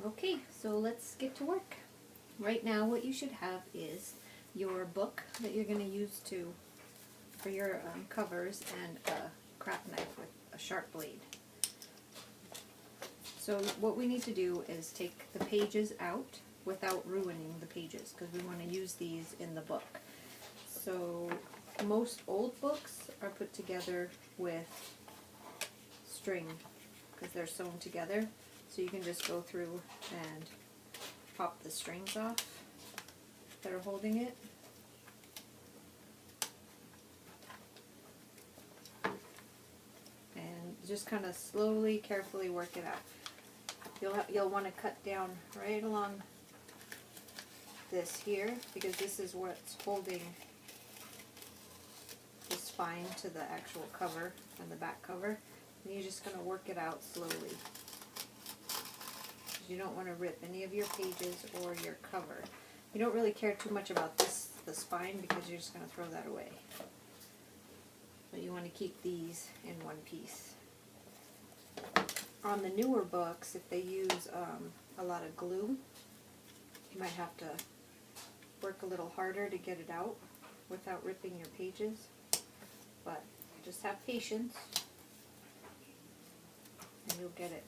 Okay, so let's get to work. Right now what you should have is your book that you're going to use for your covers and a craft knife with a sharp blade. So what we need to do is take the pages out without ruining the pages, because we want to use these in the book. So most old books are put together with string because they're sewn together. So you can just go through and pop the strings off that are holding it. And just kind of slowly, carefully work it out. You'll want to cut down right along this here, because this is what's holding the spine to the actual cover and the back cover. And you're just going to work it out slowly. You don't want to rip any of your pages or your cover. You don't really care too much about the spine, because you're just going to throw that away. But you want to keep these in one piece. On the newer books, if they use a lot of glue, you might have to work a little harder to get it out without ripping your pages. But just have patience and you'll get it.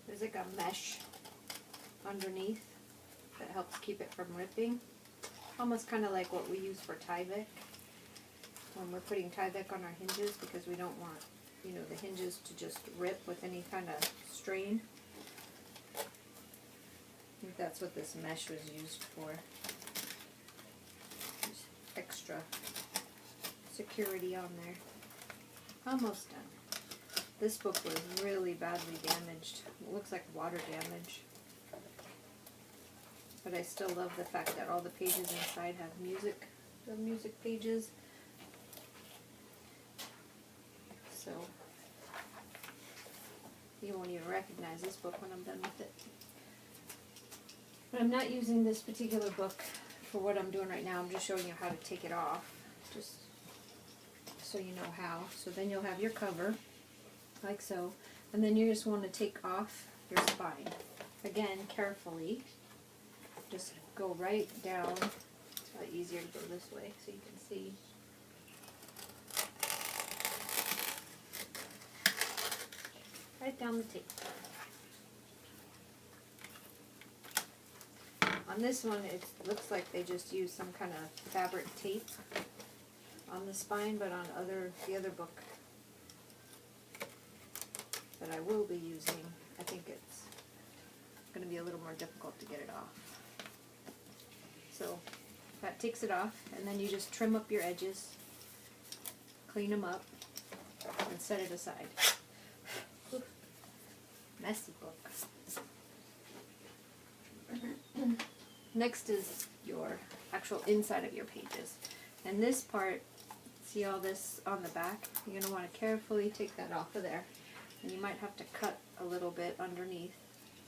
There's like a mesh underneath that helps keep it from ripping. Almost kind of like what we use for Tyvek when we're putting Tyvek on our hinges, because we don't want, the hinges to just rip with any kind of strain. I think that's what this mesh was used for. Just extra security on there. Almost done. This book was really badly damaged. It looks like water damage. But I still love the fact that all the pages inside have music pages. So you won't even recognize this book when I'm done with it. But I'm not using this particular book for what I'm doing right now. I'm just showing you how to take it off, just so you know how. So then you'll have your cover, like so, and then you just want to take off your spine. Again, carefully. Just go right down. It's probably easier to go this way so you can see. Right down the tape. On this one, it looks like they just used some kind of fabric tape on the spine, but on the other book that I will be using, I think it's going to be a little more difficult to get it off. So that takes it off, and then you just trim up your edges, clean them up, and set it aside. Messy book. Next is your actual inside of your pages. And this part, see all this on the back? You're going to want to carefully take that off of there. And you might have to cut a little bit underneath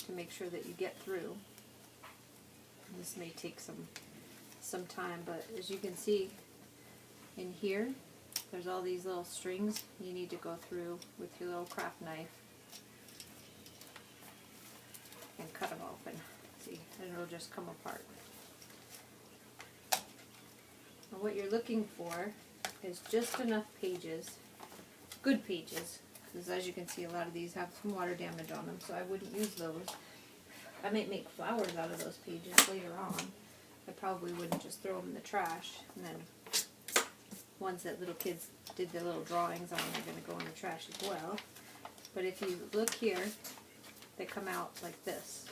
to make sure that you get through. This may take some time, but as you can see in here, there's all these little strings you need to go through with your little craft knife and cut them open. See, and it'll just come apart. And what you're looking for is just enough pages, good pages, because as you can see, a lot of these have some water damage on them, so I wouldn't use those. I might make flowers out of those pages later on. I probably wouldn't just throw them in the trash, and then ones that little kids did their little drawings on are going to go in the trash as well. But if you look here, they come out like this.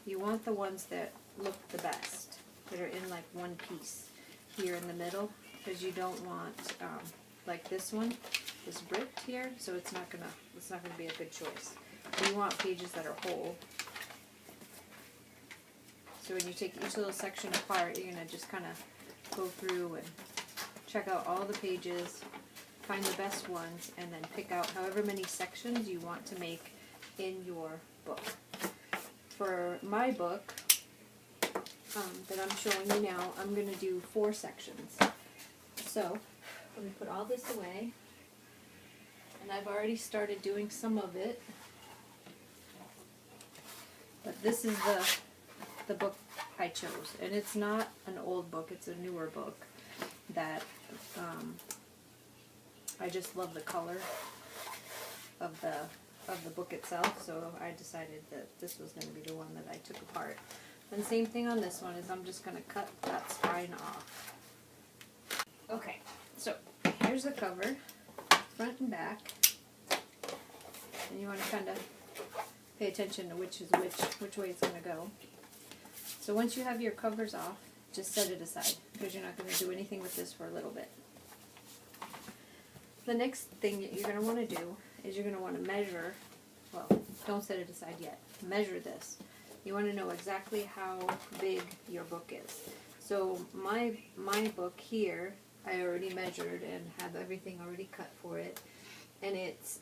You want the ones that look the best, that are in like one piece here in the middle, because you don't want like this one is ripped here, so it's not gonna be a good choice. You want pages that are whole. So when you take each little section apart, you're gonna just kind of go through and check out all the pages, find the best ones, and then pick out however many sections you want to make in your book. For my book that I'm showing you now, I'm going to do 4 sections. So let me put all this away, and I've already started doing some of it, but this is the book I chose, and it's not an old book, it's a newer book that I just love the color of the book itself, so I decided that this was going to be the one that I took apart. And same thing on this one, is I'm just going to cut that spine off. Okay, so here's the cover, front and back, and you want to kind of pay attention to which is which way it's going to go. So once you have your covers off, just set it aside, because you're not going to do anything with this for a little bit. The next thing that you're going to want to do is you're going to want to measure, well, don't set it aside yet, measure this. You want to know exactly how big your book is. So my book here, I already measured and have everything already cut for it, and it's,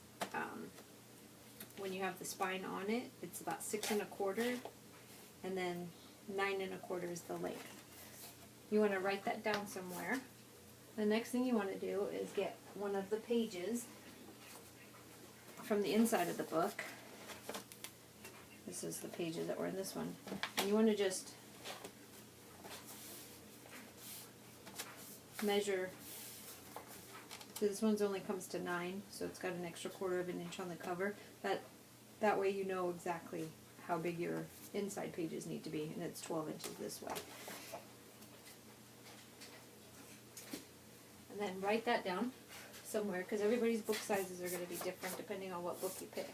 when you have the spine on it, it's about 6 1/4, and then 9 1/4 is the length. You want to write that down somewhere. The next thing you want to do is get one of the pages from the inside of the book. This is the pages that were in this one. And you want to just measure. So this one's only comes to 9, so it's got an extra 1/4 of an inch on the cover. That way you know exactly how big your inside pages need to be, and it's 12 inches this way. And then write that down somewhere, because everybody's book sizes are going to be different depending on what book you pick.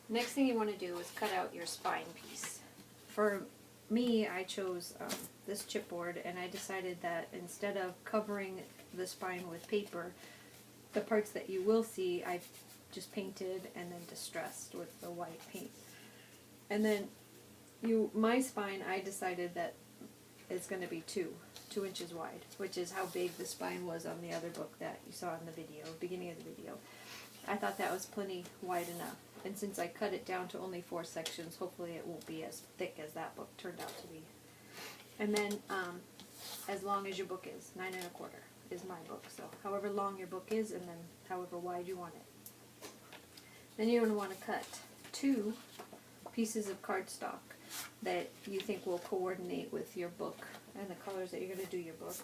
Next thing you want to do is cut out your spine piece. For me, I chose this chipboard, and I decided that instead of covering the spine with paper, the parts that you will see, I just painted and then distressed with the white paint. And then my spine, I decided that it's going to be 2 inches wide, which is how big the spine was on the other book that you saw in the video, beginning of the video. I thought that was plenty wide enough. And since I cut it down to only 4 sections, hopefully it won't be as thick as that book turned out to be. And then, as long as your book is, 9 1/4 is my book. So however long your book is, and then however wide you want it. Then you're going to want to cut 2 pieces of cardstock that you think will coordinate with your book and the colors that you're going to do your book.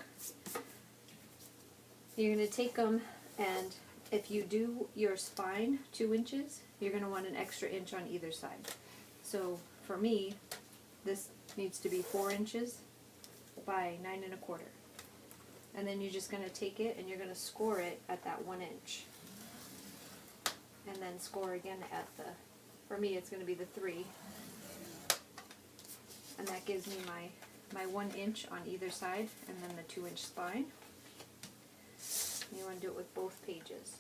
You're going to take them, and if you do your spine 2 inches, you're going to want an extra inch on either side. So for me, this needs to be 4 inches by 9 1/4. And then you're just going to take it and you're going to score it at that 1 inch. And then score again at the, for me it's going to be the 3. And that gives me my 1 inch on either side, and then the 2 inch spine. And you want to do it with both pages.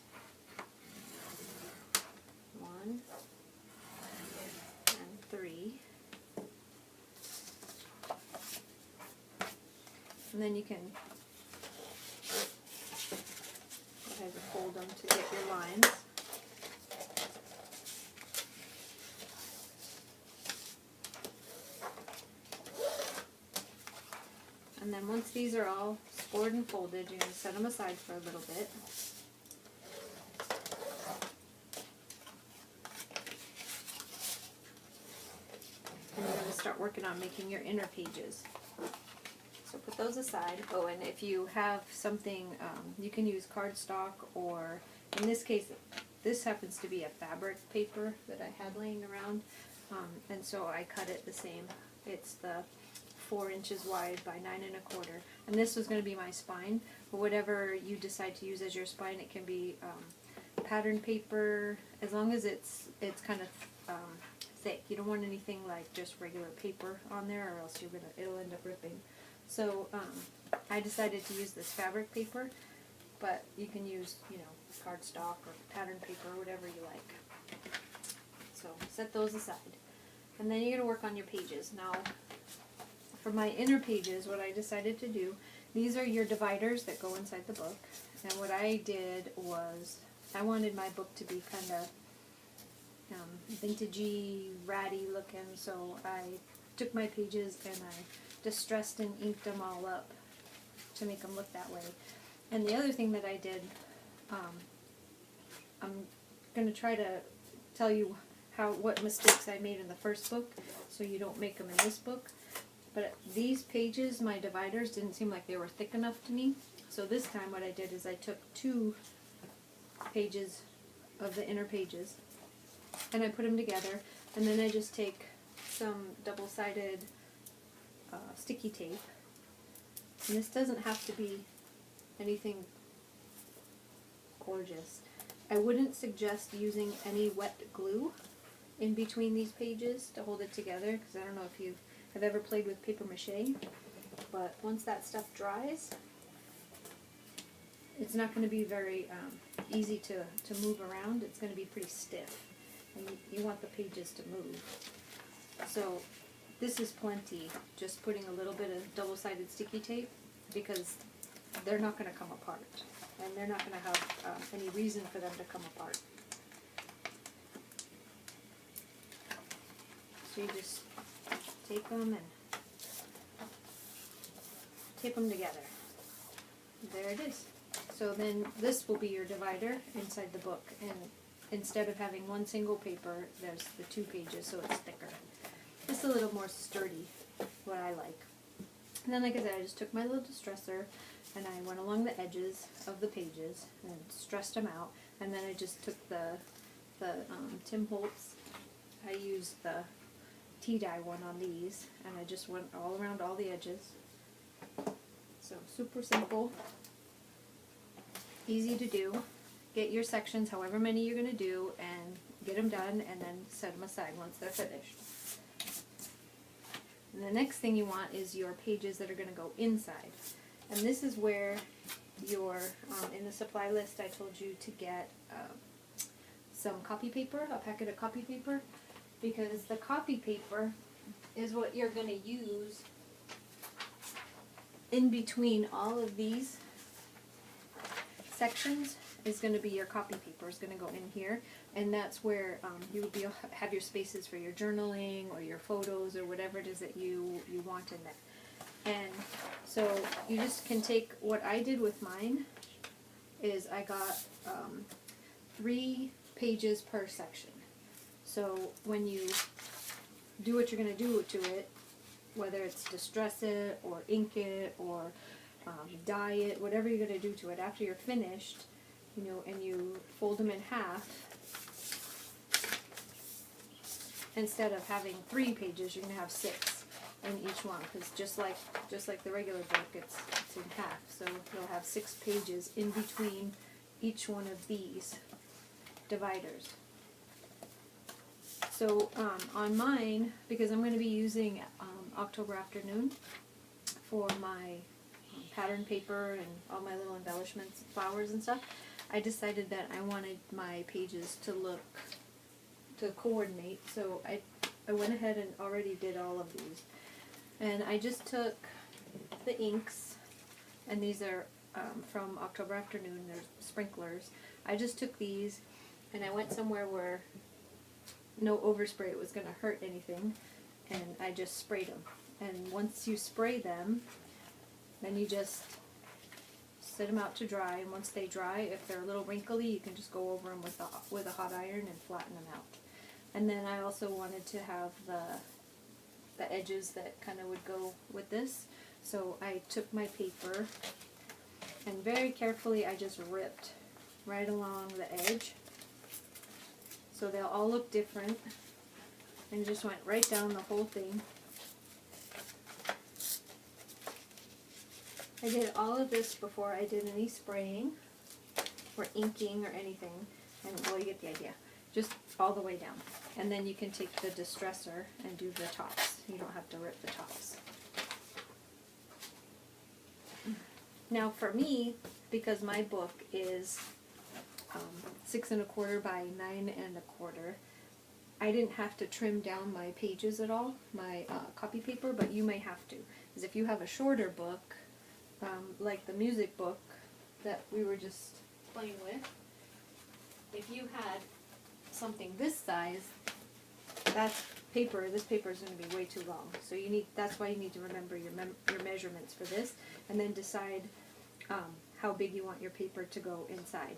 1 and 3. And then you can go ahead and fold them to get your lines. And then once these are all scored and folded, you're going to set them aside for a little bit. And you're going to start working on making your inner pages. So put those aside. Oh, and if you have something, you can use cardstock, or in this case, this happens to be a fabric paper that I had laying around, and so I cut it the same. It's the 4 inches wide by 9 1/4, and this was going to be my spine. But whatever you decide to use as your spine, it can be pattern paper, as long as it's kind of thick. You don't want anything like just regular paper on there, or else it'll end up ripping. So I decided to use this fabric paper, but you can use, cardstock or pattern paper, whatever you like. So set those aside, and then you're going to work on your pages. Now, for my inner pages, what I decided to do, these are your dividers that go inside the book. And what I did was, I wanted my book to be kind of vintagey, ratty looking, so I took my pages and I distressed and inked them all up to make them look that way. And the other thing that I did, I'm going to try to tell you what mistakes I made in the first book, so you don't make them in this book. But these pages, my dividers, didn't seem like they were thick enough to me. So this time what I did is I took 2 pages of the inner pages and I put them together, and then I just take some double-sided sticky tape. And this doesn't have to be anything gorgeous. I wouldn't suggest using any wet glue in between these pages to hold it together, because I don't know if you have ever played with paper mache, but once that stuff dries, it's not going to be very easy to move around. It's going to be pretty stiff, and you want the pages to move. So this is plenty, just putting a little bit of double-sided sticky tape, because they're not going to come apart, and they're not going to have any reason for them to come apart. So you just take them and tape them together. There it is. So then this will be your divider inside the book, and instead of having one single paper, there's the 2 pages, so it's thicker. Just a little more sturdy, what I like. And then, like I said, I just took my little distressor and I went along the edges of the pages and stressed them out, and then I just took the Tim Holtz. I used the tea-dye one on these, and I just went all around all the edges. So super simple, easy to do. Get your sections, however many you're going to do, and get them done, and then set them aside once they're finished. And the next thing you want is your pages that are going to go inside. And this is where your, in the supply list I told you to get some copy paper, a packet of copy paper, because the copy paper is what you're going to use in between all of these sections. Is going to be your copy paper, is going to go in here, and that's where you would have your spaces for your journaling or your photos or whatever it is that you want in there. And so you just can take, what I did with mine is I got 3 pages per section. So when you do what you're going to do to it, whether it's distress it or ink it or dye it, whatever you're going to do to it after you're finished, you know, and you fold them in half, instead of having 3 pages, you're going to have 6 in each one, because just like the regular book, it's in half. So you'll have 6 pages in between each one of these dividers. So on mine, because I'm going to be using October Afternoon for my pattern paper and all my little embellishments, flowers and stuff, I decided that I wanted my pages to coordinate, so I went ahead and already did all of these. And I just took the inks, and these are from October Afternoon, they're sprinklers. I just took these, and I went somewhere where no overspray was going to hurt anything, and I just sprayed them. And once you spray them, then you just set them out to dry, and once they dry, if they're a little wrinkly, you can just go over them with a hot iron and flatten them out. And then I also wanted to have the edges that kind of would go with this, so I took my paper and very carefully I just ripped right along the edge, so they'll all look different, and just went right down the whole thing. I did all of this before I did any spraying or inking or anything, and well, you get the idea. Just all the way down. And then you can take the distressor and do the tops. You don't have to rip the tops. Now for me, because my book is 6 1/4 by 9 1/4, I didn't have to trim down my pages at all, my copy paper, but you may have to. Because if you have a shorter book, like the music book that we were just playing with, if you had something this size, this paper is going to be way too long. So that's why you need to remember your measurements for this, and then decide how big you want your paper to go inside.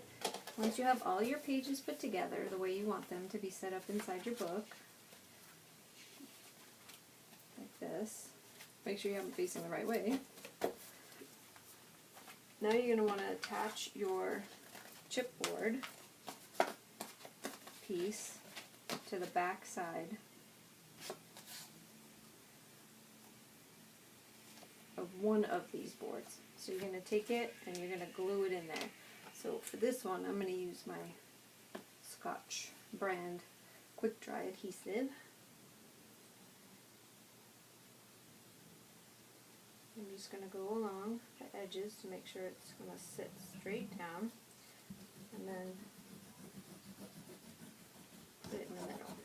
Once you have all your pages put together the way you want them to be set up inside your book, like this, make sure you have them facing the right way. Now you're going to want to attach your chipboard piece to the back side of one of these boards. So you're going to take it and you're going to glue it in there. So for this one, I'm going to use my Scotch brand quick dry adhesive. I'm just going to go along the edges to make sure it's going to sit straight down, and then put it in the middle.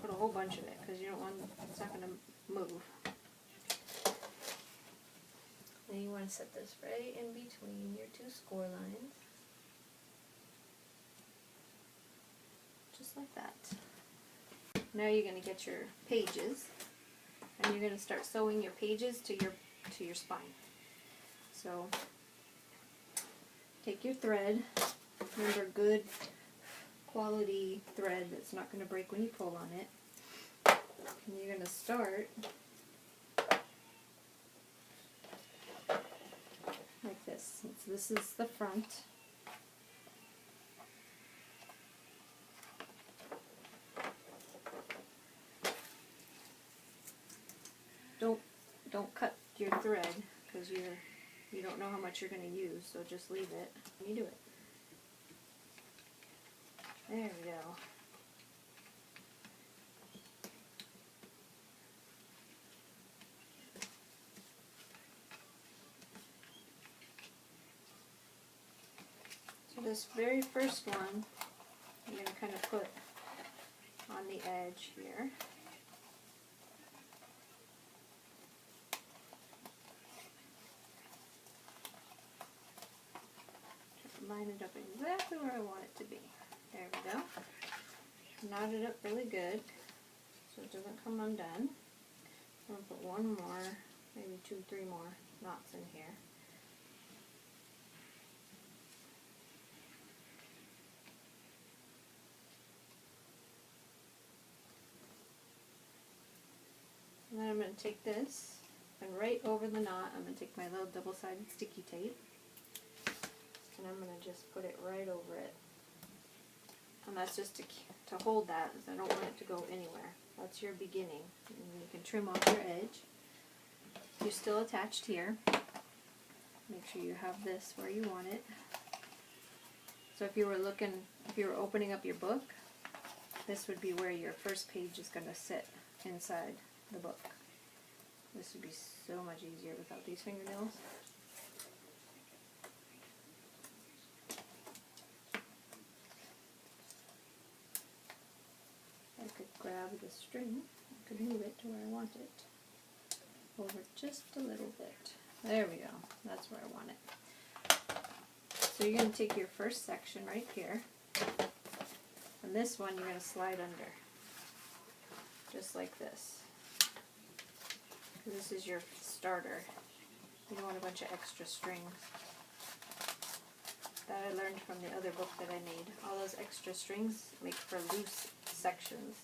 Put a whole bunch of it because you don't want it's not going to move. Then you want to set this right in between your two score lines, just like that. Now you're going to get your pages, and you're going to start sewing your pages to your spine. So take your thread, remember good quality thread that's not going to break when you pull on it, and you're going to start like this. Since this is the front, don't cut your thread because you don't know how much you're going to use, so just leave it when you do it. There we go. So this very first one, I'm going to kind of put on the edge here. Line it up exactly where I want it to be. There we go. Knot it up really good so it doesn't come undone. I'm going to put one more, maybe 2, 3 more knots in here. And then I'm going to take this, and right over the knot I'm going to take my little double-sided sticky tape, and I'm going to just put it right over it. And that's just to hold that, because I don't want it to go anywhere. That's your beginning. And you can trim off your edge. You're still attached here. Make sure you have this where you want it. So if you were opening up your book, this would be where your first page is going to sit inside the book. This would be so much easier without these fingernails. I could grab the string, I could move it to where I want it, over just a little bit. There we go, that's where I want it. So you're going to take your first section right here, and this one you're going to slide under, just like this. This is your starter. You don't want a bunch of extra strings. That I learned from the other book that I made. All those extra strings make for loose sections.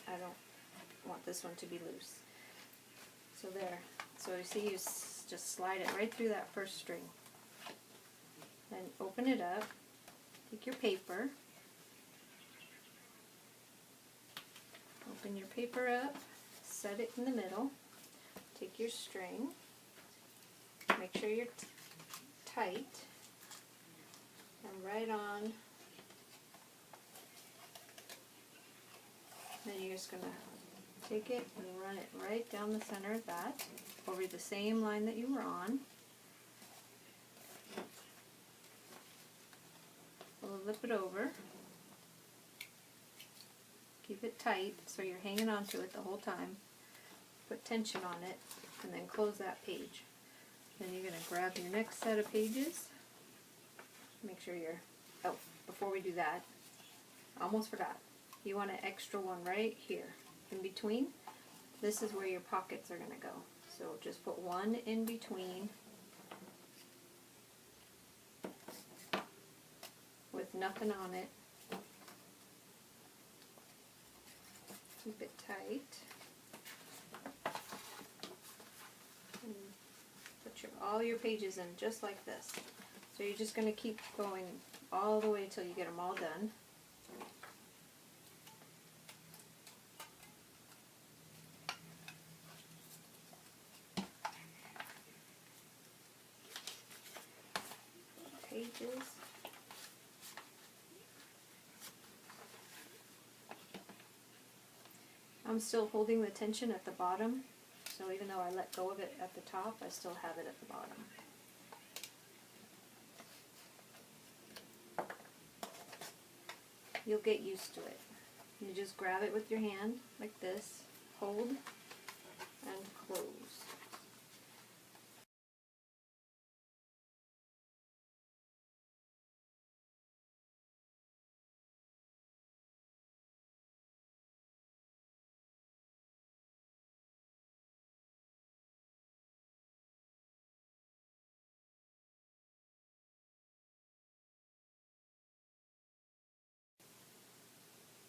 I don't want this one to be loose. So there. So you see, you just slide it right through that first string. Then open it up. Take your paper. Open your paper up. Set it in the middle. Take your string. Make sure you're tight. And right on. Then you're just going to take it and run it right down the center of that, over the same line that you were on. Flip it over. Keep it tight so you're hanging on to it the whole time. Put tension on it, and then close that page. Then you're going to grab your next set of pages. Make sure you're out. before we do that, I almost forgot. You want an extra one right here in between. This is where your pockets are going to go. So just put one in between with nothing on it. Keep it tight. And put all your pages in just like this. So you're just going to keep going all the way till you get them all done. Pages. I'm still holding the tension at the bottom, so even though I let go of it at the top, I still have it at the bottom. You'll get used to it. You just grab it with your hand like this, hold, and close.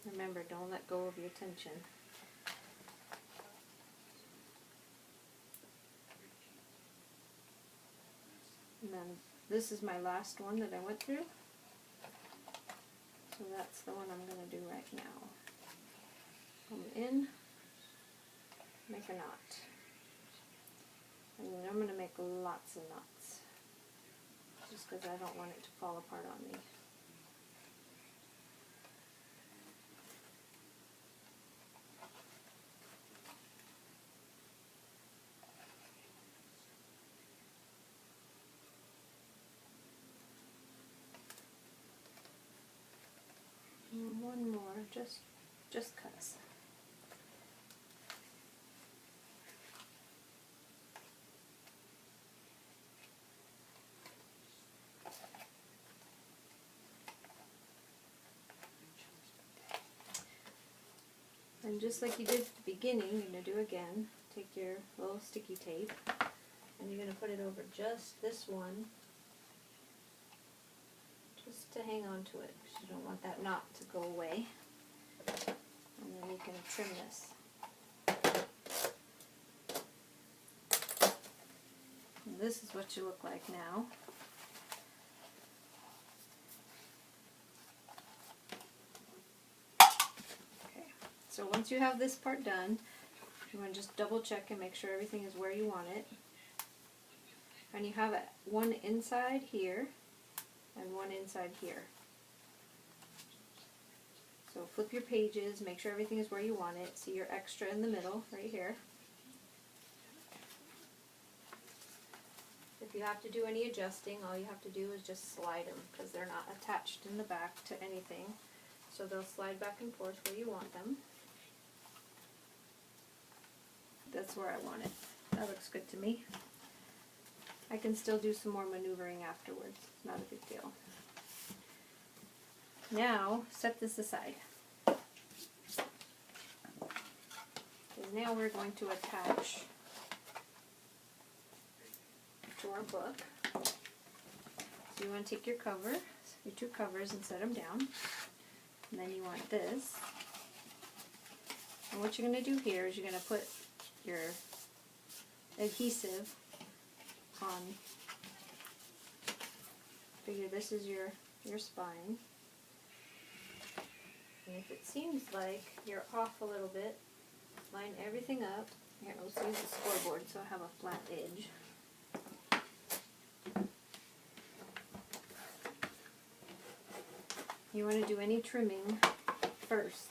Remember, don't let go of your tension. And then this is my last one that I went through. So that's the one I'm going to do right now. Come in, make a knot. And then I'm going to make lots of knots. Just because I don't want it to fall apart on me. And one more, just cuz. And just like you did at the beginning, you're going to do again. Take your little sticky tape and you're going to put it over just this one, just to hang on to it, because you don't want that knot to go away. And then you can trim this. And this is what you look like now. So once you have this part done, you want to just double check and make sure everything is where you want it. And you have one inside here and one inside here. So flip your pages, make sure everything is where you want it. See your extra in the middle, right here. If you have to do any adjusting, all you have to do is just slide them, because they're not attached in the back to anything. So they'll slide back and forth where you want them. That's where I want it. That looks good to me. I can still do some more maneuvering afterwards. It's not a big deal. Now, set this aside. Because now we're going to attach to our book. So you want to take your cover, your two covers, and set them down. And then you want this. And what you're going to do here is you're going to put your adhesive on. Figure this is your spine. And if it seems like you're off a little bit, line everything up. Here, let's use the scoreboard so I have a flat edge. You want to do any trimming first.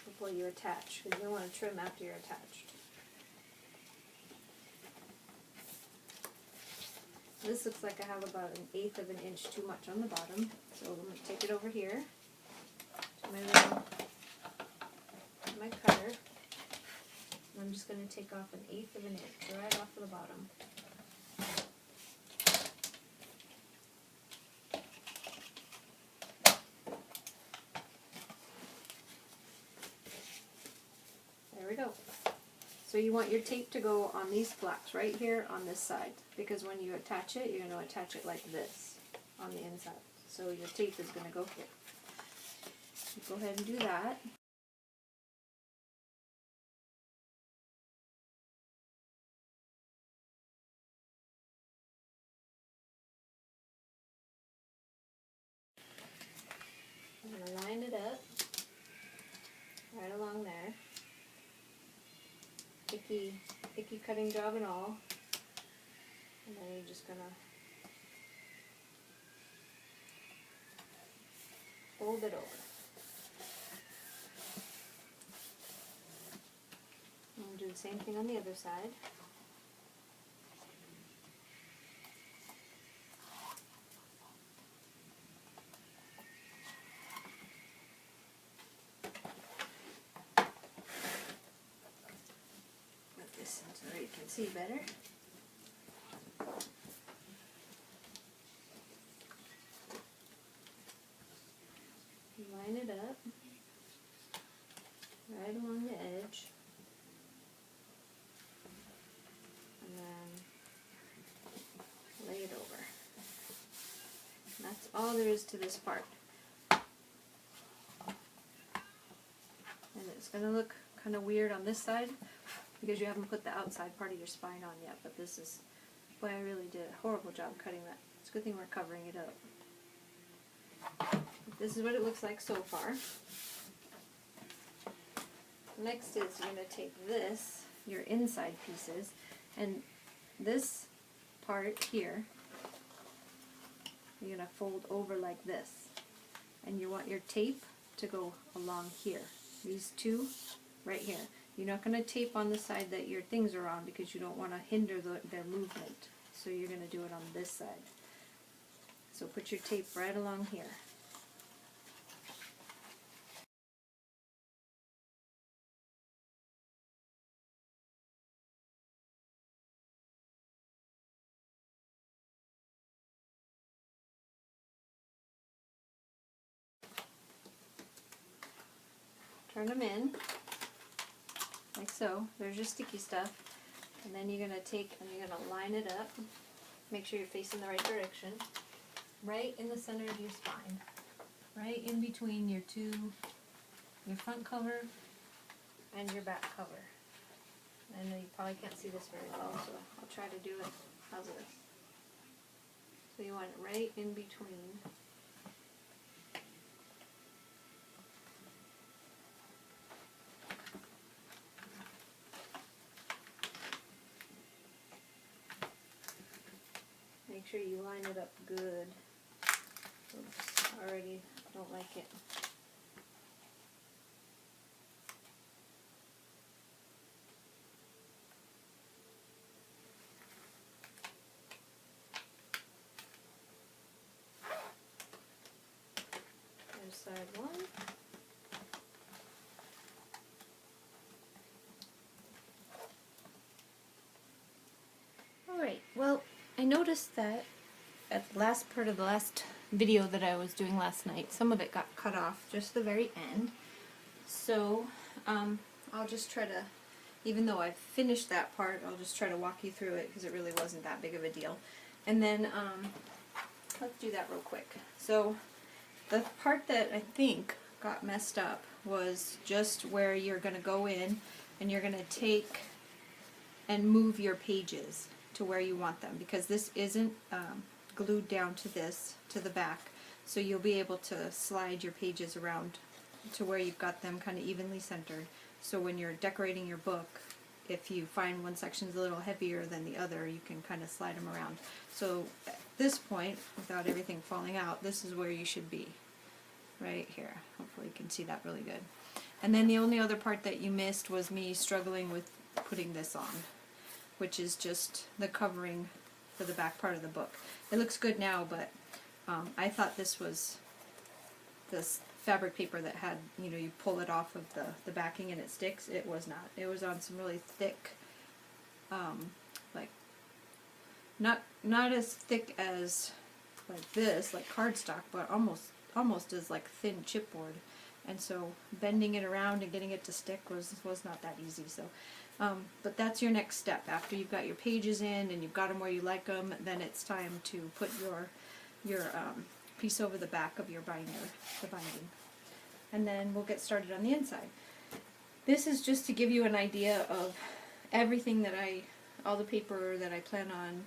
Before you attach, because you don't want to trim after you're attached. This looks like I have about 1/8 of an inch too much on the bottom, so I'm going to take it over here to my cutter. And I'm just going to take off 1/8 of an inch right off of the bottom. So you want your tape to go on these flaps right here on this side, because when you attach it, you're going to attach it like this on the inside. So your tape is going to go here. So go ahead and do that. I'm going to line it up right along there. Icky cutting job and all. And then you're just going to fold it over. And we'll do the same thing on the other side. Put this in so you can see better. Line it up right along the edge, and then lay it over. And that's all there is to this part. And it's going to look kind of weird on this side because you haven't put the outside part of your spine on yet, but this is why I really did a horrible job cutting that. It's a good thing we're covering it up. This is what it looks like so far. Next is you're going to take this, your inside pieces, and this part here, you're going to fold over like this. And you want your tape to go along here. These two right here. You're not going to tape on the side that your things are on because you don't want to hinder their movement. So you're going to do it on this side. So put your tape right along here. Turn them in, like so. There's your sticky stuff. And then you're going to take and you're going to line it up. Make sure you're facing the right direction. Right in the center of your spine. Right in between your front cover and your back cover. I know you probably can't see this very well, so I'll try to do it. How's this? So you want it right in between. Make sure you line it up good. Oops, already don't like it. There's side one. Alright, well, I noticed that at the last part of the last video that I was doing last night, some of it got cut off, just the very end. So I'll just try to, even though I've finished that part, I'll just try to walk you through it because it really wasn't that big of a deal. And then let's do that real quick. So the part that I think got messed up was just where you're going to go in and you're going to take and move your pages to where you want them, because this isn't glued down to the back, so you'll be able to slide your pages around to where you've got them kind of evenly centered. So when you're decorating your book, if you find one section's a little heavier than the other, you can kind of slide them around. So at this point, without everything falling out, this is where you should be, right here. Hopefully you can see that really good. And then the only other part that you missed was me struggling with putting this on, which is just the covering for the back part of the book. It looks good now, but I thought this was this fabric paper that had, you know, you pull it off of the backing and it sticks. It was not. It was on some really thick, like not as thick as like this, like cardstock, but almost as like thin chipboard. And so bending it around and getting it to stick was not that easy. So But that's your next step. After you've got your pages in and you've got them where you like them, then it's time to put your piece over the back of your binder, the binding. And then we'll get started on the inside. This is just to give you an idea of everything that all the paper that I plan on,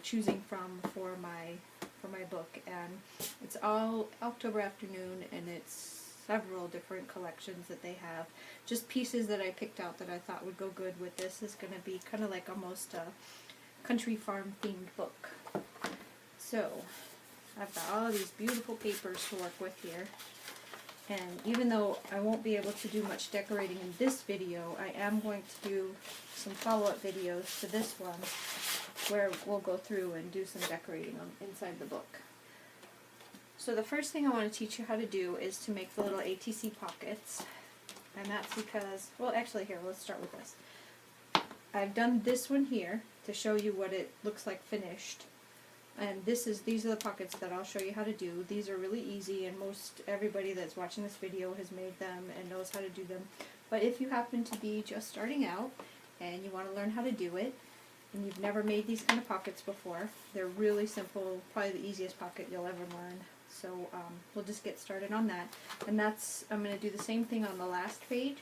choosing from for my book. And it's all October afternoon, and it's several different collections that they have. Just pieces that I picked out that I thought would go good with this. Is going to be kind of like almost a country farm themed book. So I've got all of these beautiful papers to work with here. And even though I won't be able to do much decorating in this video, I am going to do some follow-up videos to this one where we'll go through and do some decorating inside the book. So the first thing I want to teach you how to do is to make the little ATC pockets. And that's because, well, actually here, let's start with this. I've done this one here to show you what it looks like finished. And these are the pockets that I'll show you how to do. These are really easy, and most everybody that's watching this video has made them and knows how to do them. But if you happen to be just starting out and you want to learn how to do it, and you've never made these kind of pockets before, they're really simple, probably the easiest pocket you'll ever learn. So we'll just get started on that. And I'm going to do the same thing on the last page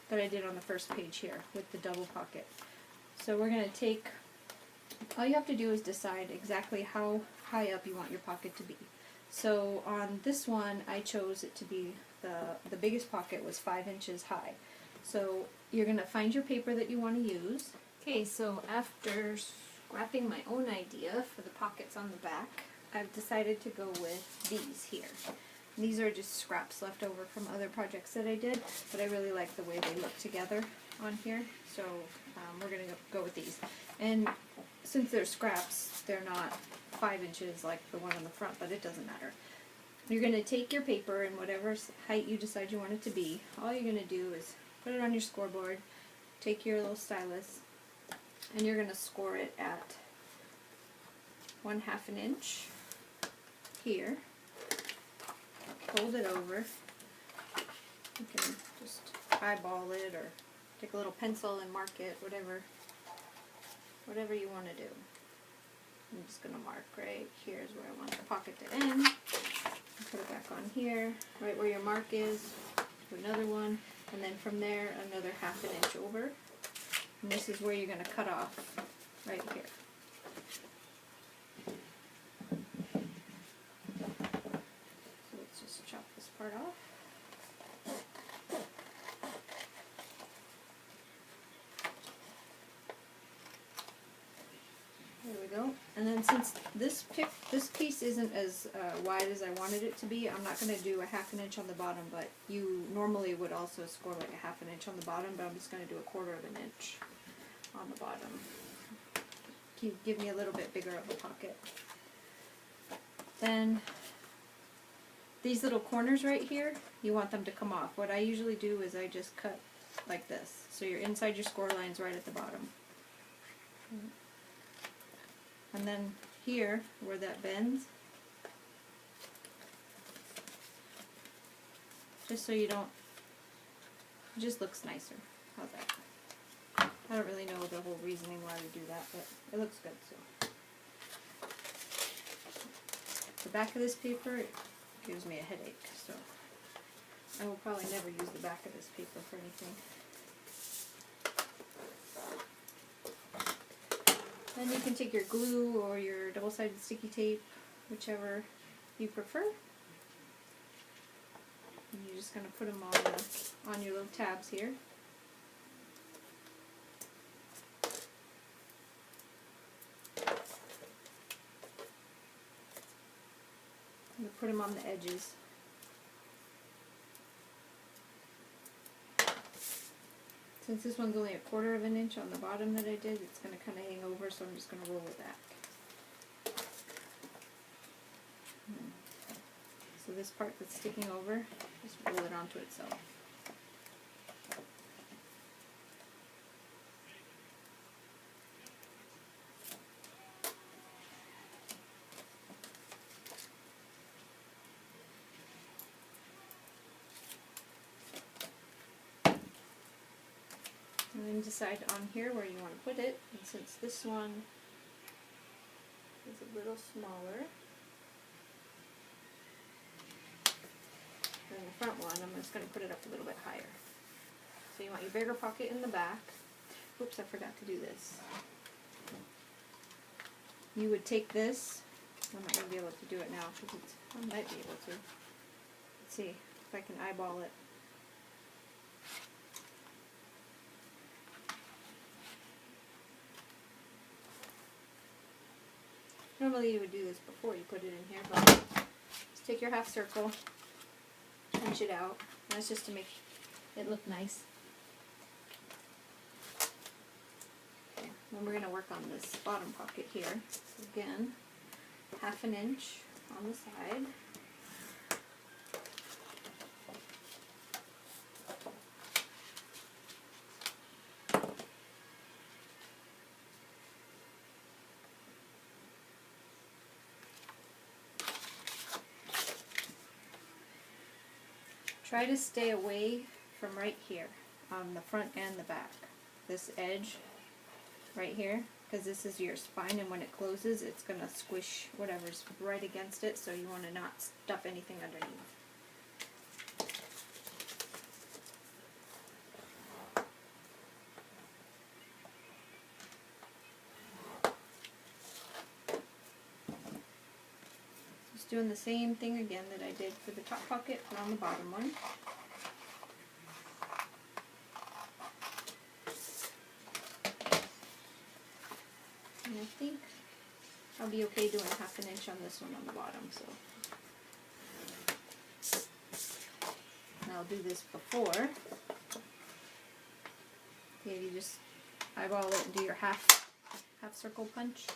that I did on the first page here with the double pocket. So we're going to take, all you have to do is decide exactly how high up you want your pocket to be. So on this one, I chose it to be, the biggest pocket was 5 inches high. So you're going to find your paper that you want to use. Okay, so after scrapping my own idea for the pockets on the back, I've decided to go with these here. These are just scraps left over from other projects that I did, but I really like the way they look together on here, so we're going to go with these. And since they're scraps, they're not 5 inches like the one on the front, but it doesn't matter. You're going to take your paper in whatever height you decide you want it to be. All you're going to do is put it on your scoreboard, take your little stylus, and you're going to score it at 1/2 an inch here. Fold it over. You can just eyeball it or take a little pencil and mark it, whatever you want to do. I'm just going to mark right here is where I want the pocket to end. Put it back on here, right where your mark is. Do another one, and then from there another 1/2 an inch over. And this is where you're going to cut off, right here. So let's just chop this part off. There we go. And then since this piece isn't as wide as I wanted it to be, I'm not going to do a 1/2 an inch on the bottom, but you normally would also score like a 1/2 an inch on the bottom, but I'm just going to do 1/4 an inch on the bottom. Give me a little bit bigger of a pocket. Then these little corners right here, you want them to come off. What I usually do is I just cut like this. So you're inside your score lines right at the bottom. And then here, where that bends, just so you don't, it just looks nicer. How's that? I don't really know the whole reasoning why we do that, but it looks good. So the back of this paper gives me a headache, so I will probably never use the back of this paper for anything. Then you can take your glue or your double-sided sticky tape, whichever you prefer. And you're just going to put them on your little tabs here. And put them on the edges. Since this one's only 1/4 an inch on the bottom that I did, it's going to kind of hang over, so I'm just going to roll it back. So this part that's sticking over, just roll it onto itself. And then decide on here where you want to put it. And since this one is a little smaller than the front one, I'm just going to put it up a little bit higher. So you want your bigger pocket in the back. Oops, I forgot to do this. You would take this. I'm not going to be able to do it now because I might be able to. Let's see if I can eyeball it. Normally you would do this before you put it in here, but just take your half circle, punch it out. That's just to make it look nice. Okay. Then we're going to work on this bottom pocket here. So again, 1/2 inch on the side. Try to stay away from right here on the front and the back. This edge right here, because this is your spine, and when it closes it's going to squish whatever's right against it, so you want to not stuff anything underneath. Just doing the same thing again that I did for the top pocket, but on the bottom one. And I think I'll be okay doing 1/2 inch on this one on the bottom. So and I'll do this before. Okay, you just eyeball it and do your half circle punch.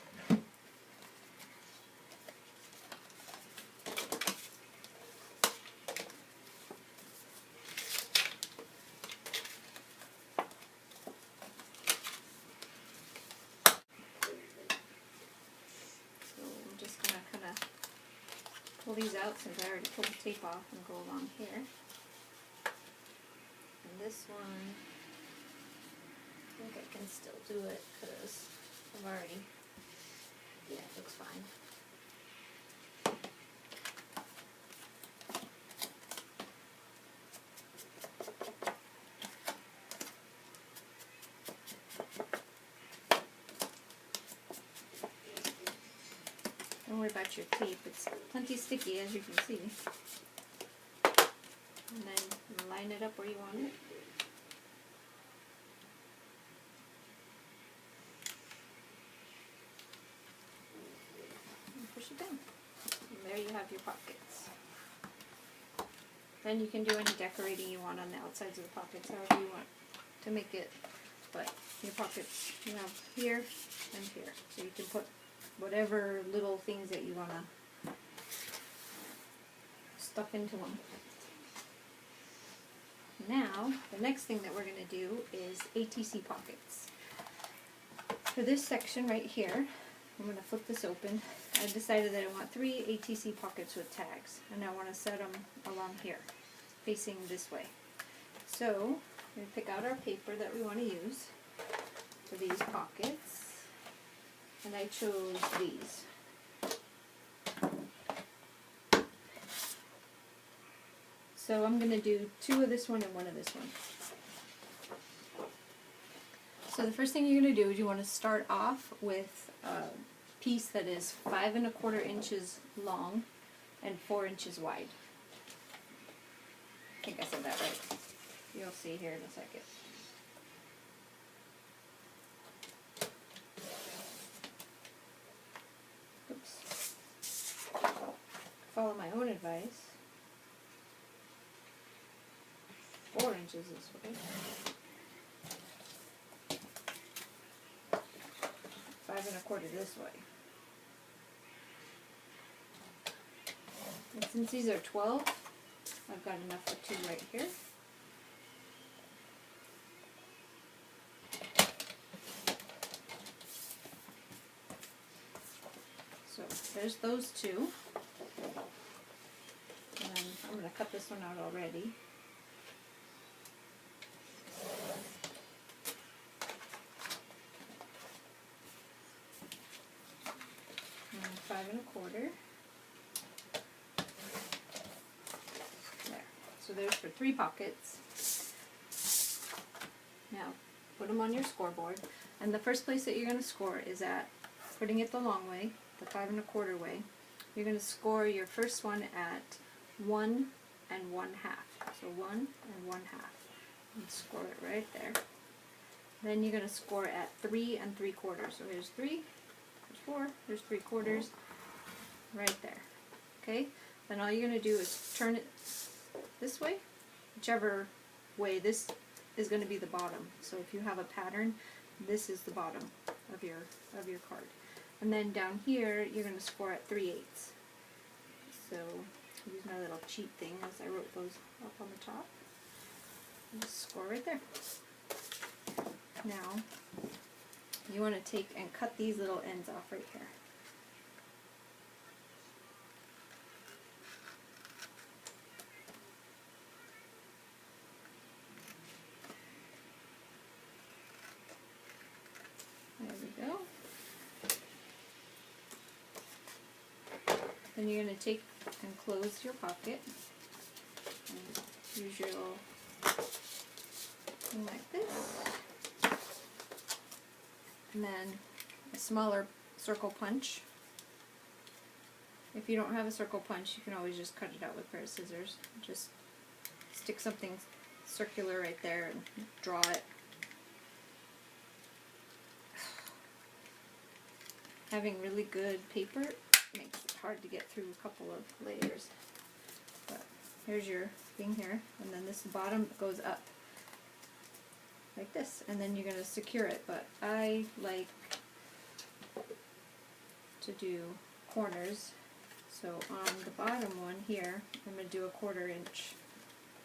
Pull these out since I already pulled the tape off, and go along here. And this one, I think I can still do it because I've already, yeah, it looks fine. Don't worry about your tape, it's plenty sticky as you can see. And then line it up where you want it. And push it down. And there you have your pockets. Then you can do any decorating you want on the outsides of the pockets, however you want to make it. But your pockets you have here and here. So you can put whatever little things that you want to stuff into them. Now, the next thing that we're going to do is ATC pockets. For this section right here, I'm going to flip this open. I decided that I want 3 ATC pockets with tags, and I want to set them along here, facing this way. So, we're going to pick out our paper that we want to use for these pockets. And I chose these. So I'm going to do 2 of this one and 1 of this one. So the first thing you're going to do is you want to start off with a piece that is 5 1/4 inches long and 4 inches wide. I think I said that right. You'll see here in a second. Follow my own advice. 4 inches this way. 5 1/4 this way. And since these are 12, I've got enough for 2 right here. So there's those 2. And then I'm going to cut this one out already. 5 1/4. There. So there's for 3 pockets. Now, put them on your scoreboard. And the first place that you're going to score is at putting it the long way, the 5 1/4 way. You're going to score your first one at 1 1/2. So 1 1/2. And score it right there. Then you're going to score at 3 3/4. So here's 3, there's 4, there's 3/4, right there. Okay? Then all you're going to do is turn it this way, whichever way. This is going to be the bottom. So if you have a pattern, this is the bottom of your card. And then down here, you're going to score at 3/8. So use my little cheat thing as I wrote those up on the top. And just score right there. Now, you want to take and cut these little ends off right here. There we go. Then you're going to take and close your pocket. And use your little thing like this. And then a smaller circle punch. If you don't have a circle punch, you can always just cut it out with a pair of scissors. Just stick something circular right there and draw it. Having really good paper makes it hard to get through a couple of layers. But here's your thing here, and then this bottom goes up like this, and then you're going to secure it. But I like to do corners, so on the bottom one here, I'm going to do a 1/4 inch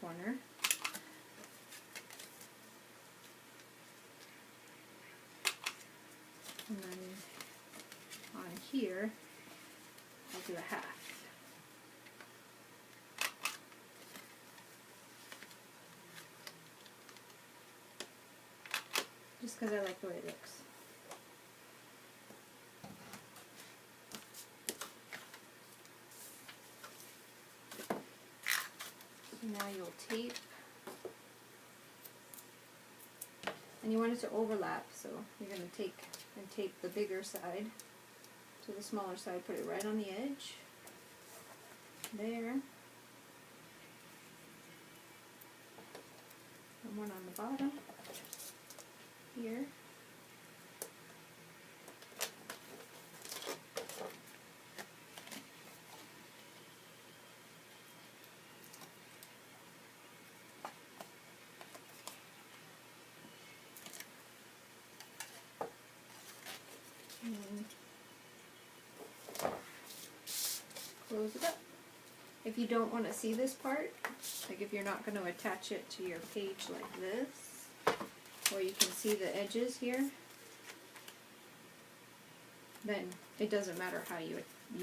corner. And then on here, I'll do a 1/2. Just because I like the way it looks. So now you'll tape. And you want it to overlap, so you're going to take and tape the bigger side to the smaller side, put it right on the edge, there, and one on the bottom, here, and then close it up. If you don't want to see this part, like if you're not going to attach it to your page like this, where you can see the edges here, then it doesn't matter how you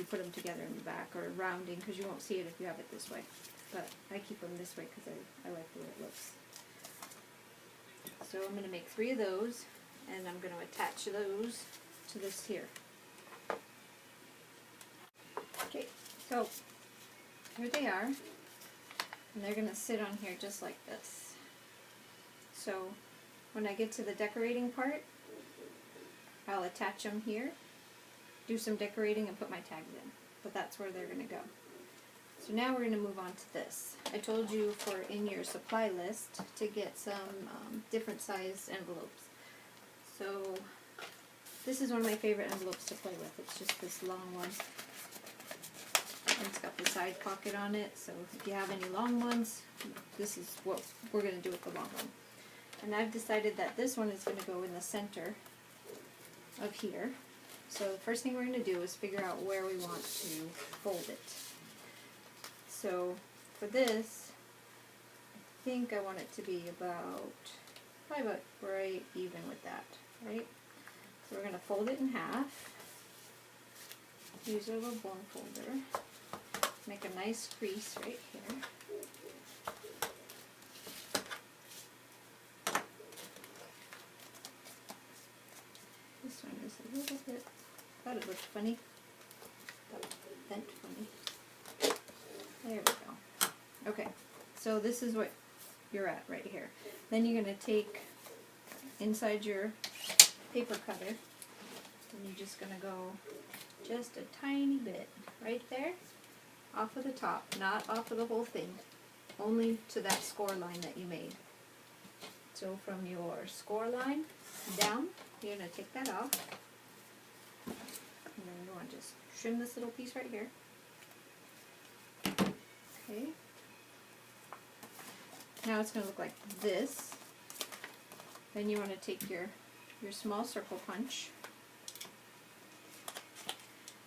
put them together in the back or rounding, because you won't see it if you have it this way. But I keep them this way because I like the way it looks. So I'm going to make 3 of those, and I'm going to attach those to this here. Okay, so here they are, and they're going to sit on here just like this. So when I get to the decorating part, I'll attach them here, do some decorating, and put my tags in. But that's where they're going to go. So now we're going to move on to this. I told you for in your supply list to get some different size envelopes. So this is one of my favorite envelopes to play with. It's just this long one. And it's got the side pocket on it, so if you have any long ones, this is what we're going to do with the long one. And I've decided that this one is going to go in the center of here. So the first thing we're going to do is figure out where we want to fold it. So for this, I think I want it to be probably about right even with that, right? So we're going to fold it in half. Use our little bone folder. Make a nice crease right here. This one is a little bit, I thought it looked funny. Okay, so this is what you're at right here. Then you're going to take inside your paper cutter, and you're just going to go just a tiny bit right there, off of the top, not off of the whole thing, only to that score line that you made. So from your score line down, you're going to take that off, and then you want to just trim this little piece right here. Okay. Now it's going to look like this. Then you want to take your small circle punch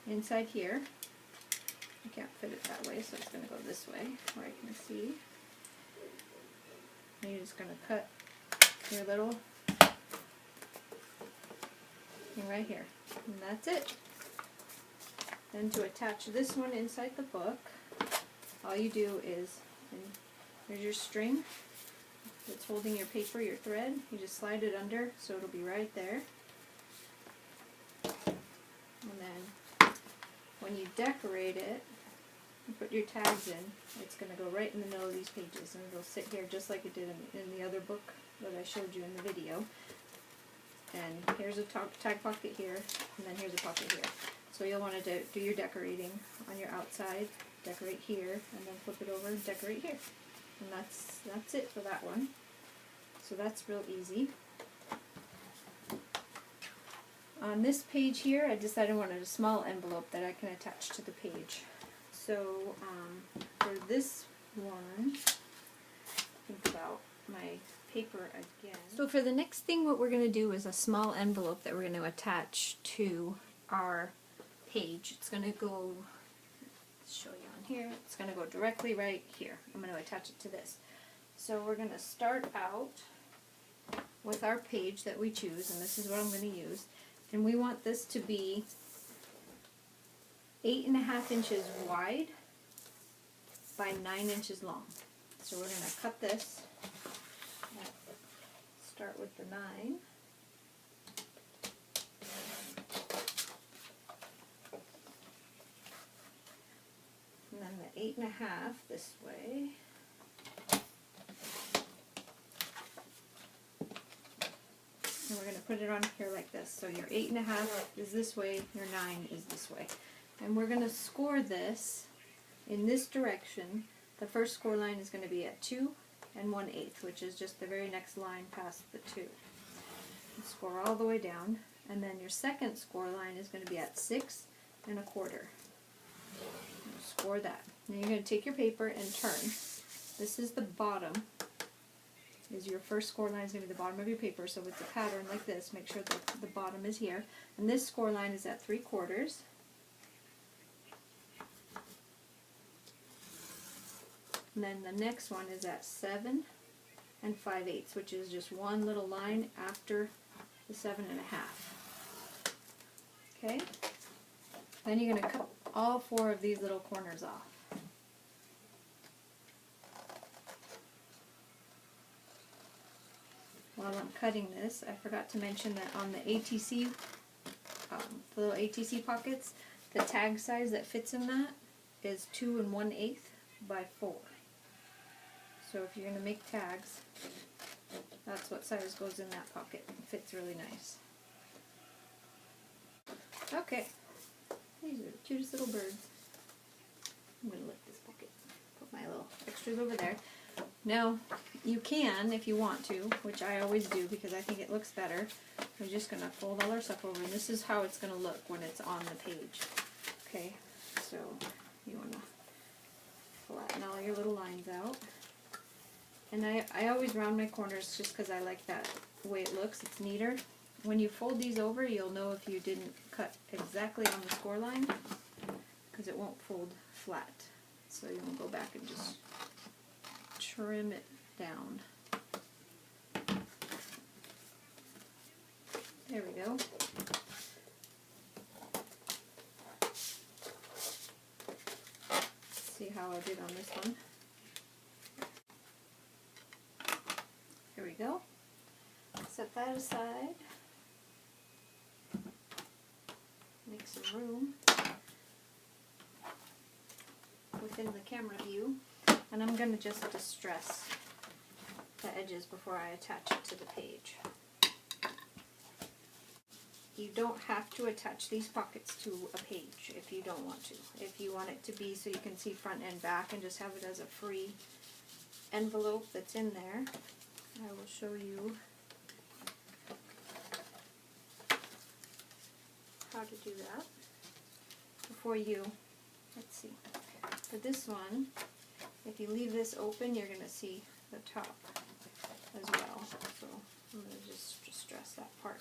inside here. You can't fit it that way, so it's going to go this way where I can see. And you're just going to cut your little thing right here. And that's it. Then to attach this one inside the book, all you do is, there's your string that's holding your paper, your thread. You just slide it under so it'll be right there. And then when you decorate it, you put your tags in, it's going to go right in the middle of these pages, and it'll sit here just like it did in the other book that I showed you in the video. And here's a tag pocket here, and then here's a pocket here. So you'll want to do your decorating on your outside, decorate here, and then flip it over and decorate here. And that's it for that one. So that's real easy. On this page here, I decided I wanted a small envelope that I can attach to the page. So for this one, think about my paper again. So for the next thing, what we're going to do is a small envelope that we're going to attach to our page. It's going to go, let's show you on here, it's going to go directly right here. I'm going to attach it to this. So we're going to start out with our page that we choose, and this is what I'm going to use. And we want this to be 8.5 inches wide by 9 inches long. So we're going to cut this. Start with the 9. And then the 8.5 this way. And we're going to put it on here like this. So your 8.5 is this way, your 9 is this way. And we're going to score this in this direction. The first score line is going to be at 2 1/8, which is just the very next line past the 2. You score all the way down, and then your second score line is going to be at 6 1/4. Score that. Then you're going to take your paper and turn. This is the bottom. Is your first score line is going to be the bottom of your paper. So with the pattern like this, make sure that the bottom is here. And this score line is at 3/4. And then the next one is at 7 5/8, which is just one little line after the 7.5. Okay? Then you're going to cut all 4 of these little corners off. While I'm cutting this, I forgot to mention that on the ATC, the little ATC pockets, the tag size that fits in that is 2 1/8 by 4. So if you're going to make tags, that's what size goes in that pocket. It fits really nice. Okay, these are the cutest little birds. I'm going to lift this pocket, put my little extras over there. Now, you can, if you want to, which I always do because I think it looks better, we're just going to fold all our stuff over, and this is how it's going to look when it's on the page. Okay, so you want to flatten all your little lines out. And I always round my corners just because I like that way it looks. It's neater. When you fold these over, you'll know if you didn't cut exactly on the score line because it won't fold flat. So you want to go back and just trim it down. There we go. See how I did on this one. Here we go. Set that aside. Make some room within the camera view. And I'm going to just distress the edges before I attach it to the page. You don't have to attach these pockets to a page if you don't want to. If you want it to be so you can see front and back and just have it as a free envelope that's in there, I will show you how to do that. Before you, let's see, for this one, if you leave this open, you're going to see the top as well. So I'm going to just distress that part.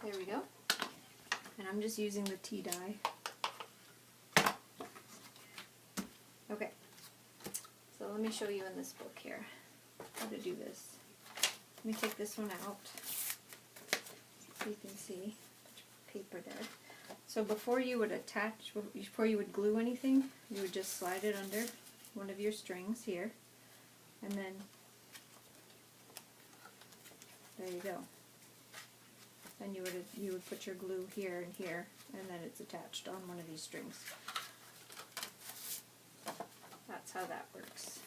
There we go. And I'm just using the tea dye. Okay. So let me show you in this book here how to do this. Let me take this one out so you can see. Put your paper there. So before you would attach, before you would glue anything, you would just slide it under one of your strings here. And then, there you go. And you would put your glue here and here, and then it's attached on one of these strings. That's how that works.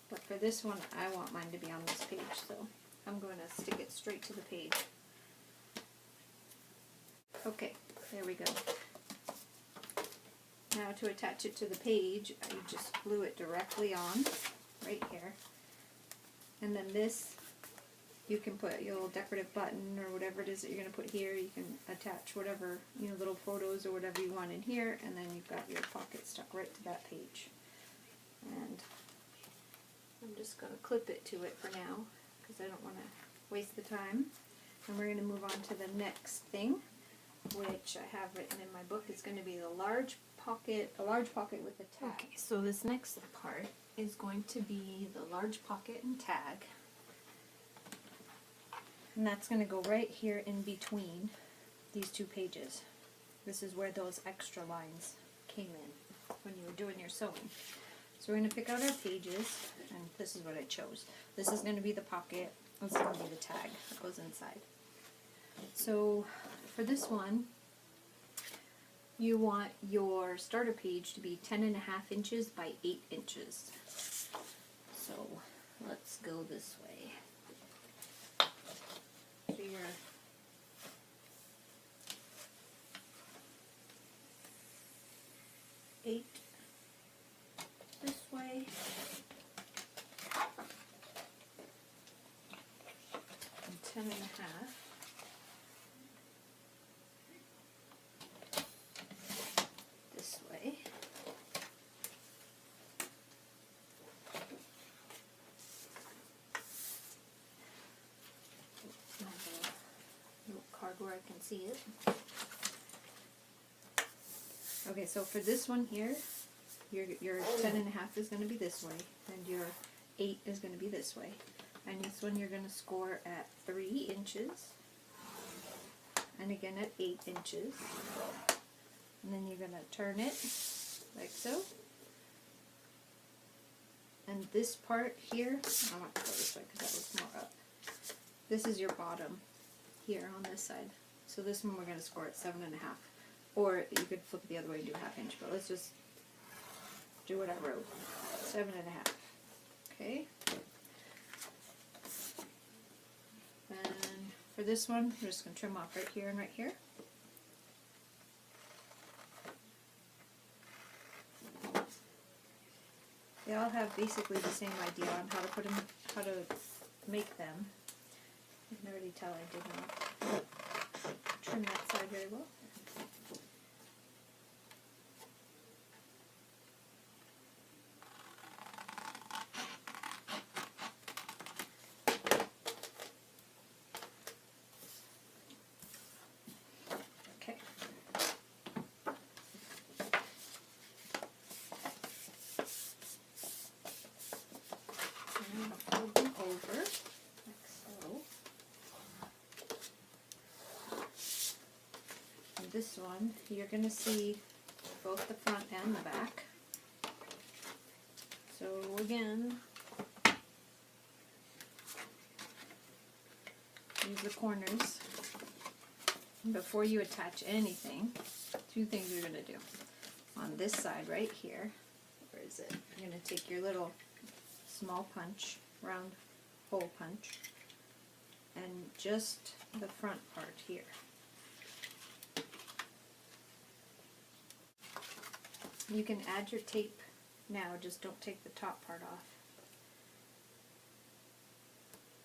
But for this one, I want mine to be on this page, so I'm going to stick it straight to the page. Okay, there we go. Now to attach it to the page, you just glue it directly on, right here. And then this, you can put your little decorative button or whatever it is that you're going to put here. You can attach whatever, little photos or whatever you want in here, and then you've got your pocket stuck right to that page. And I'm just going to clip it to it for now because I don't want to waste the time. And we're going to move on to the next thing, which I have written in my book is going to be a large pocket with a tag. Okay, so this next part is going to be the large pocket and tag. And that's going to go right here in between these two pages. This is where those extra lines came in when you were doing your sewing. So we're going to pick out our pages, and this is what I chose. This is going to be the pocket, this is going to be the tag that goes inside. So for this one, you want your starter page to be 10.5 inches by 8 inches. So let's go this way. So you're 8 this way, and 10.5 this way. Card where I can see it. Okay, so for this one here, your 10.5 is going to be this way, and your 8 is going to be this way. And this one you're going to score at 3 inches, and again at 8 inches. And then you're going to turn it like so. And this part here, I want to go this way because that was more up. This is your bottom here on this side. So this one we're going to score at 7.5. Or you could flip it the other way and do a 1/2 inch, but let's just do what I wrote. 7.5. Okay. And for this one, we're just going to trim off right here and right here. They all have basically the same idea on how to put them, how to make them. You can already tell I did not trim that side very well. Okay. And I'll fold them over, like so. And this one, you're going to see both the front and the back. So again, use the corners. Before you attach anything, 2 things you're going to do. On this side right here, where is it? You're going to take your little small punch, round hole punch, and just the front part here. You can add your tape now, just don't take the top part off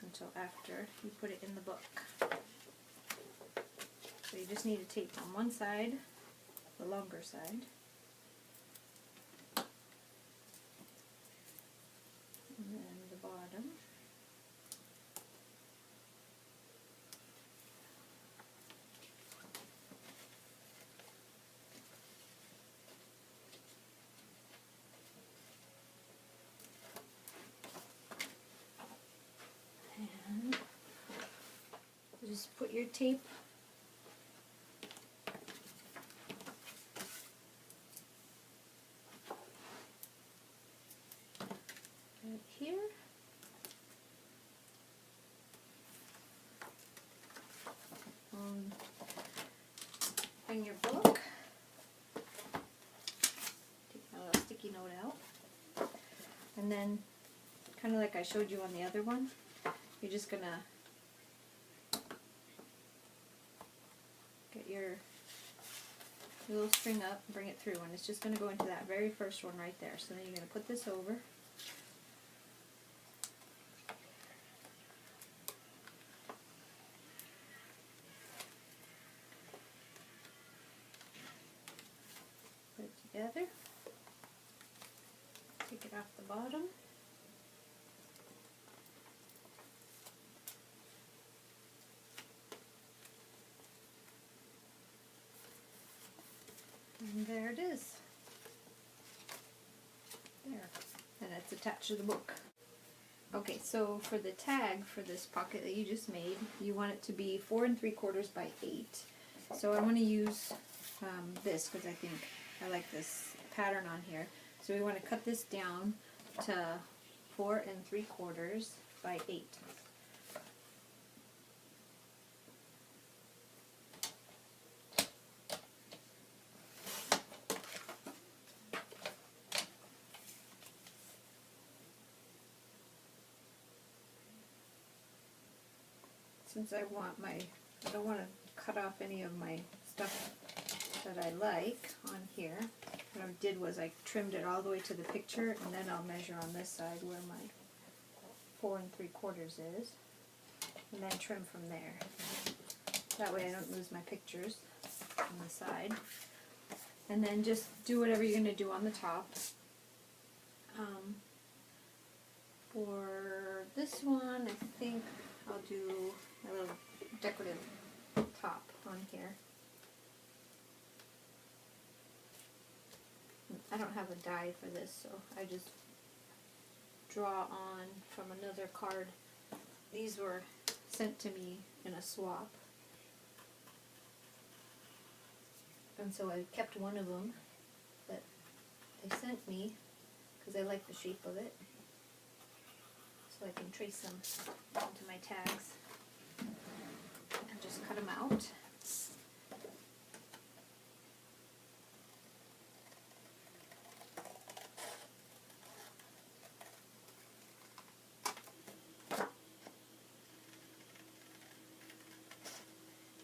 until after you put it in the book. So you just need to tape on one side, the longer side, and then the bottom. And just put your tape right here. Bring your book. Take my little sticky note out. And then, kind of like I showed you on the other one, you're just going to get your little string up, bring it through, and it's just going to go into that very first one right there. So then you're going to put this over. Put it together. Take it off the bottom. And there it is. There. And it's attached to the book. Okay, so for the tag for this pocket that you just made, you want it to be 4 3/4 by 8. So I want to use this because I think I like this pattern on here. So we want to cut this down to 4 3/4 by 8. Since I don't want to cut off any of my stuff that I like on here, what I did was I trimmed it all the way to the picture, and then I'll measure on this side where my 4 3/4 is, and then trim from there. That way I don't lose my pictures on the side. And then just do whatever you're going to do on the top. For this one, I think I'll do a little decorative top on here. I don't have a die for this, so I just draw on from another card. These were sent to me in a swap, and so I kept one of them that they sent me because I like the shape of it, so I can trace them onto my tags and just cut them out.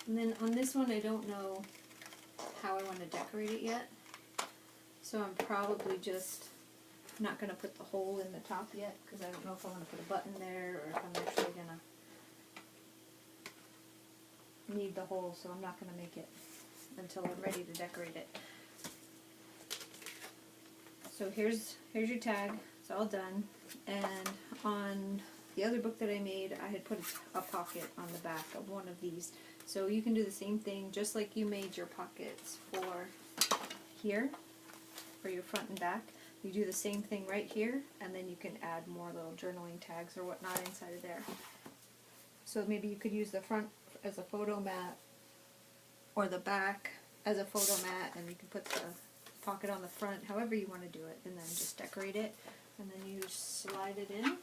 And then on this one, I don't know how I want to decorate it yet, so I'm probably just not going to put the hole in the top yet, because I don't know if I want to put a button there or if I'm actually going to need the hole, so I'm not going to make it until I'm ready to decorate it. So here's your tag. It's all done. And on the other book that I made, I had put a pocket on the back of one of these. So you can do the same thing, just like you made your pockets for here, for your front and back. You do the same thing right here, and then you can add more little journaling tags or whatnot inside of there. So maybe you could use the front as a photo mat, or the back as a photo mat, and you can put the pocket on the front, however you want to do it, and then just decorate it, and then you slide it in.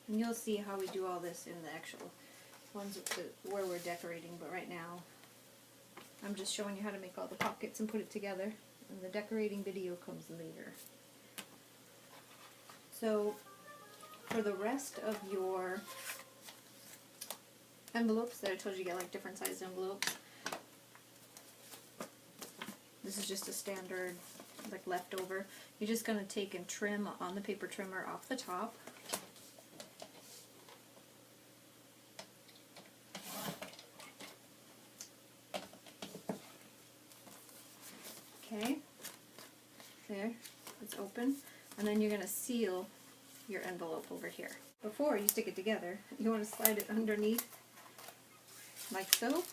And you'll see how we do all this in the actual ones where we're decorating, but right now I'm just showing you how to make all the pockets and put it together, and the decorating video comes later. So for the rest of your envelopes that I told you get like different size envelopes, this is just a standard like leftover. You're just going to take and trim on the paper trimmer off the top. Okay, there, it's open, and then you're going to seal your envelope over here. Before you stick it together, you want to slide it underneath like so.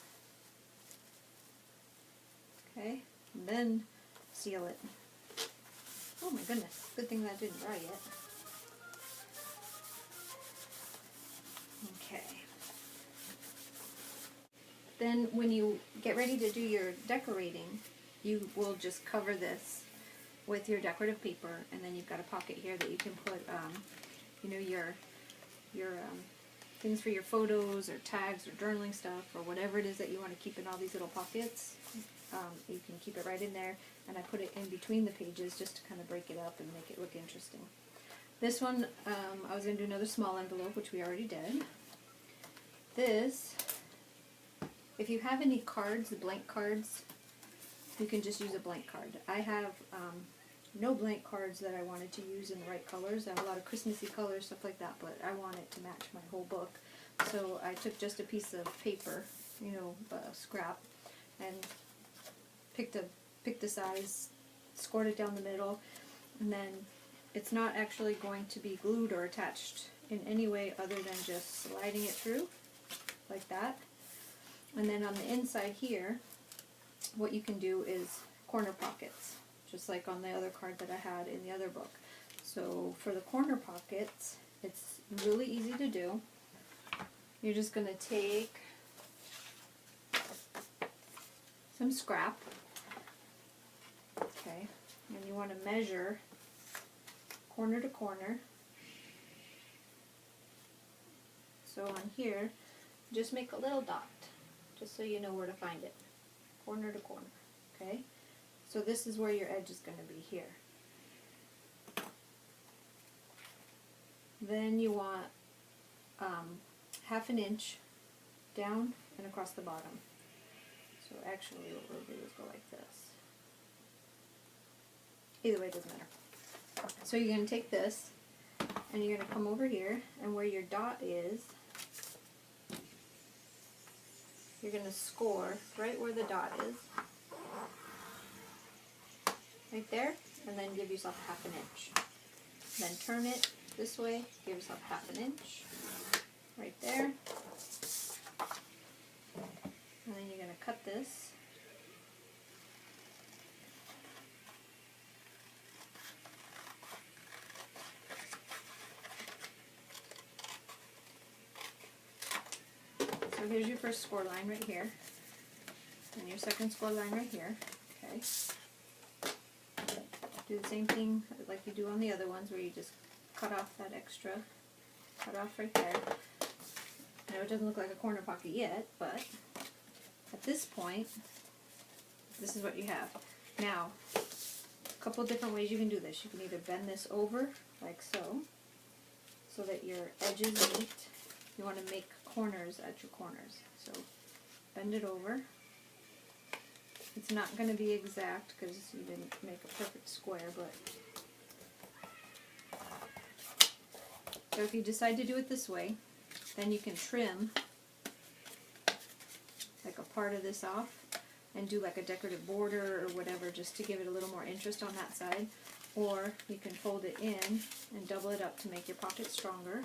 Okay, and then seal it. Oh my goodness, good thing that didn't dry yet. Okay. Then when you get ready to do your decorating, you will just cover this with your decorative paper, and then you've got a pocket here that you can put, you know, your things for your photos or tags or journaling stuff or whatever it is that you want to keep in all these little pockets. You can keep it right in there, and I put it in between the pages just to kind of break it up and make it look interesting. This one, I was going to do another small envelope, which we already did. This, if you have any cards, blank cards, you can just use a blank card. I have no blank cards that I wanted to use in the right colors. I have a lot of Christmassy colors, stuff like that, but I want it to match my whole book. So I took just a piece of paper, you know, scrap, and picked a size, scored it down the middle, and then it's not actually going to be glued or attached in any way other than just sliding it through like that. And then on the inside here, what you can do is corner pockets, just like on the other card that I had in the other book. So for the corner pockets, it's really easy to do. You're just going to take some scrap, okay, and you want to measure corner to corner. So on here, just make a little dot, just so you know where to find it. Corner to corner, okay? So this is where your edge is going to be here. Then you want 1/2 inch down and across the bottom. So actually what we'll do is go like this. Either way, it doesn't matter. So you're going to take this and you're going to come over here, and where your dot is, you're going to score right where the dot is, right there, and then give yourself 1/2 inch. Then turn it this way, give yourself 1/2 inch, right there, and then you're going to cut this. So here's your first score line right here, and your second score line right here, okay. Do the same thing like you do on the other ones, where you just cut off that extra, cut off right there. I know it doesn't look like a corner pocket yet, but at this point, this is what you have. Now, a couple different ways you can do this. You can either bend this over, like so, so that your edges meet. You want to make corners at your corners. So, bend it over. It's not going to be exact because you didn't make a perfect square, but so if you decide to do it this way, then you can trim like a part of this off and do like a decorative border or whatever, just to give it a little more interest on that side. Or you can fold it in and double it up to make your pocket stronger.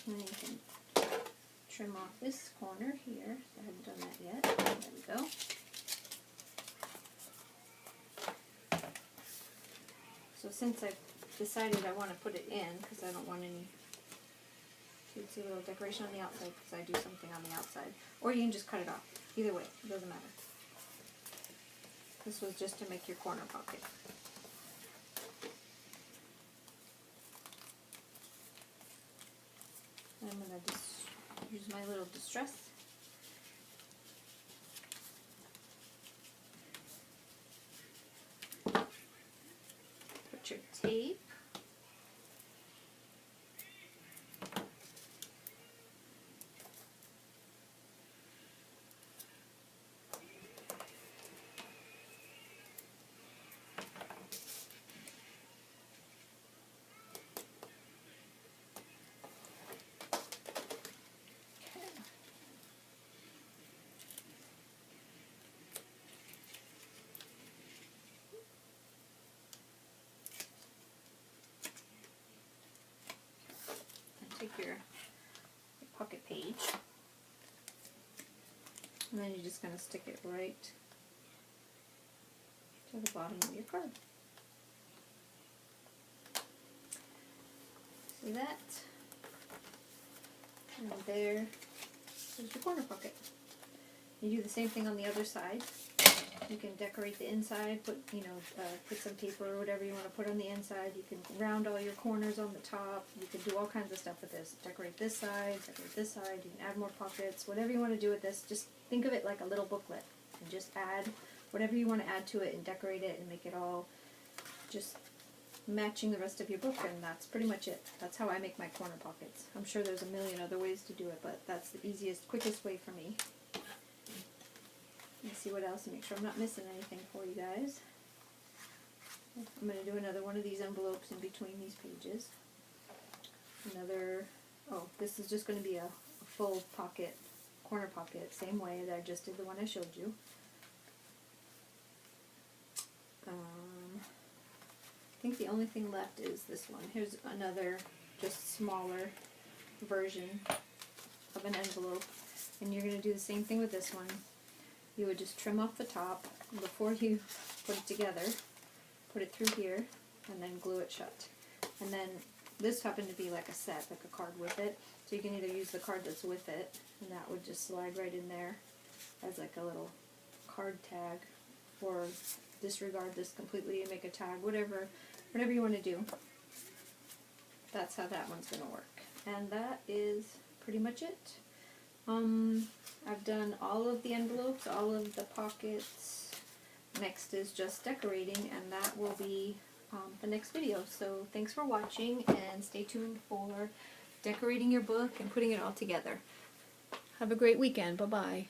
And then you can trim off this corner here. I haven't done that yet. There we go. So since I've decided I want to put it in, because I don't want any cutesy little decoration on the outside, because I do something on the outside. Or you can just cut it off. Either way, it doesn't matter. This was just to make your corner pocket. I'm going to just use my little distress. Put your tape. Take your pocket page, and then you're just going to stick it right to the bottom of your card. See that? And there's your corner pocket. You do the same thing on the other side. You can decorate the inside, put some paper or whatever you want to put on the inside. You can round all your corners on the top. You can do all kinds of stuff with this. Decorate this side, decorate this side. You can add more pockets. Whatever you want to do with this, just think of it like a little booklet. And just add whatever you want to add to it and decorate it and make it all just matching the rest of your book. And that's pretty much it. That's how I make my corner pockets. I'm sure there's a million other ways to do it, but that's the easiest, quickest way for me. Let me see what else and make sure I'm not missing anything for you guys. I'm going to do another one of these envelopes in between these pages. This is just going to be a full pocket, corner pocket, same way that I just did the one I showed you. I think the only thing left is this one. Here's another just smaller version of an envelope, and you're going to do the same thing with this one. You would just trim off the top before you put it together, put it through here, and then glue it shut. And then this happened to be like a set, like a card with it, so you can either use the card that's with it, and that would just slide right in there as like a little card tag, or disregard this completely and make a tag, whatever you want to do. That's how that one's going to work. And that is pretty much it. I've done all of the envelopes, all of the pockets. Next is just decorating, and that will be the next video. So thanks for watching, and stay tuned for decorating your book and putting it all together. Have a great weekend. Bye-bye.